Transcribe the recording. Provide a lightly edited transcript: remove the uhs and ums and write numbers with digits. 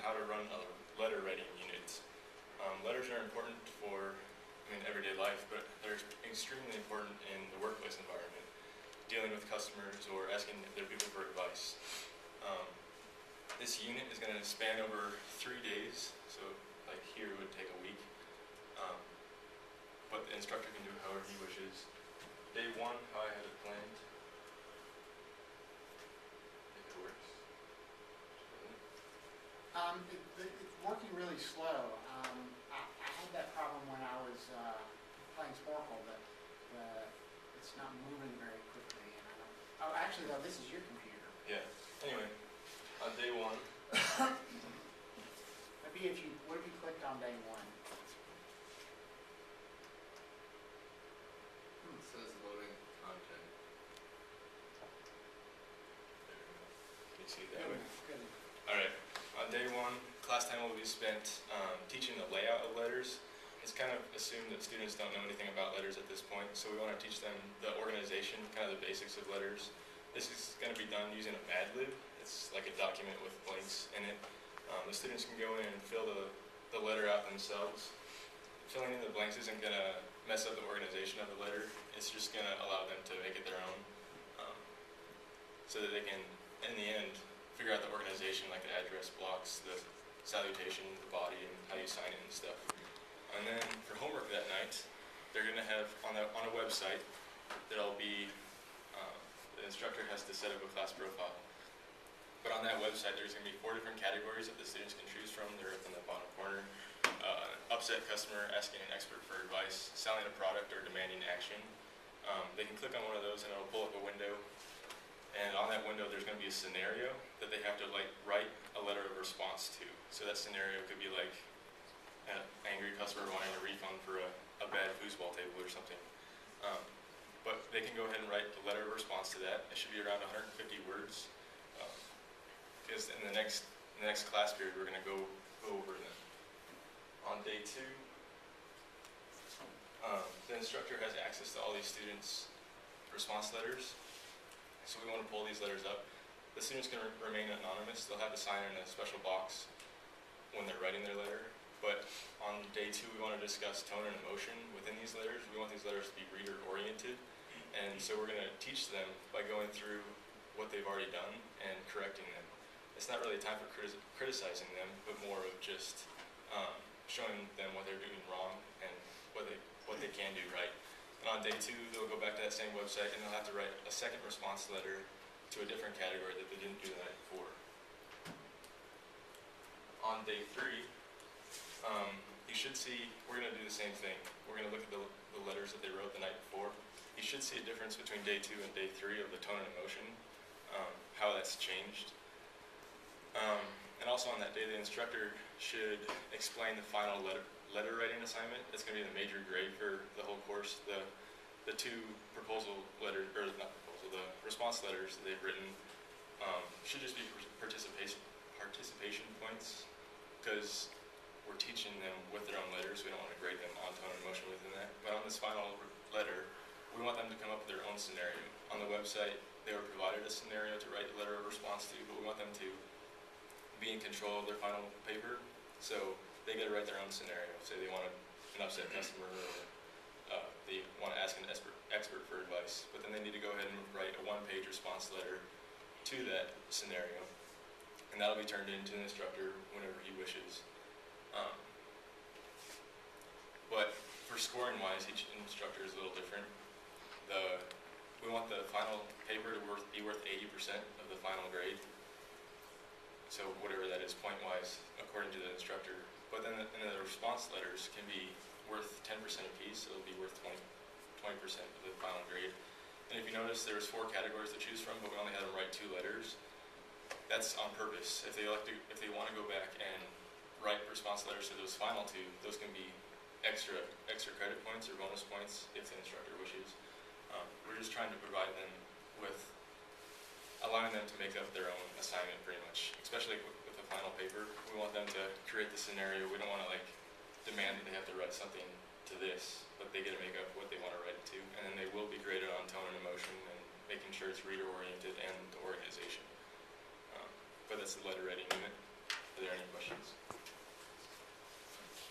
how to run a letter writing unit. Letters are important for everyday life, but they're extremely important in the workplace environment, dealing with customers or asking their people for advice. This unit is going to span over 3 days, so like here it would take a week, but the instructor can do it however he wishes. Day 1, how I had it planned, if it works. It's working really slow. I had that problem when I was playing Sporkle, that it's not moving very quickly. And I don't, oh, actually, though, this is your computer. Yeah. Anyway, on day 1. Maybe what if you clicked on day 1? It says loading content. There we go. Can you see it that way? Good. Alright, on day 1, class time will be spent teaching the layout of letters. It's kind of assumed that students don't know anything about letters at this point, so we want to teach them the organization, kind of the basics of letters. This is going to be done using a Mad Lib. It's like a document with blanks in it. The students can go in and fill the letter out themselves. Filling in the blanks isn't going to mess up the organization of the letter. It's just going to allow them to make it their own, so that they can, in the end, figure out the organization, like the address blocks, the salutation, the body, and how you sign it and stuff. And then for homework that night, they're going to have on a website there'll be the instructor has to set up a class profile. But on that website, there's going to be 4 different categories that the students can choose from. They're up in the bottom corner. Upset customer, asking an expert for advice, selling a product, or demanding action. They can click on one of those and it'll pull up a window. And on that window, there's going to be a scenario that they have to write a letter of response to. So that scenario could be like an angry customer wanting a refund for a bad foosball table or something. But they can go ahead and write a letter of response to that. It should be around 150 words. Because in the next class period, we're going to go over them. On day 2, the instructor has access to all these students' response letters. So we want to pull these letters up. The students can remain anonymous. They'll have to sign in a special box when they're writing their letter. But on day 2, we want to discuss tone and emotion within these letters. We want these letters to be reader-oriented. And so we're going to teach them by going through what they've already done and correcting them. It's not really a time for criticizing them, but more of just showing them what they're doing wrong and what they can do right. And on day 2, they'll go back to that same website and they'll have to write a second response letter to a different category that they didn't do the night before. On day 3, you should see, we're going to do the same thing. We're going to look at the letters that they wrote the night before. You should see a difference between day 2 and day 3 of the tone and emotion, how that's changed. And also on that day, the instructor should explain the final letter writing assignment. It's going to be the major grade for the whole course. The 2 proposal letters, or not proposal, the response letters that they've written should just be participation points, because we're teaching them with their own letters. We don't want to grade them on tone and emotion within that. But on this final letter, we want them to come up with their own scenario. On the website, they were provided a scenario to write a letter of response to, but we want them to be in control of their final paper, so they get to write their own scenario. Say they want an upset customer, or they want to ask an expert for advice, but then they need to go ahead and write a 1-page response letter to that scenario, and that'll be turned in to the instructor whenever he wishes. But for scoring wise, each instructor is a little different. We want the final paper to be worth 80% of the final grade. So whatever that is point-wise, according to the instructor. But then the response letters can be worth 10% apiece, so it'll be worth 20% of the final grade. And if you notice, there's 4 categories to choose from, but we only had them write 2 letters. That's on purpose. If they want to go back and write response letters to those final 2, those can be extra credit points or bonus points if the instructor wishes. We're just trying to provide them with allowing them to make up their own assignment pretty much, especially with the final paper. We want them to create the scenario. We don't want to demand that they have to write something to this, but they get to make up what they want to write it to, and then they will be graded on tone and emotion and making sure it's reader oriented and the organization. But that's the letter writing unit.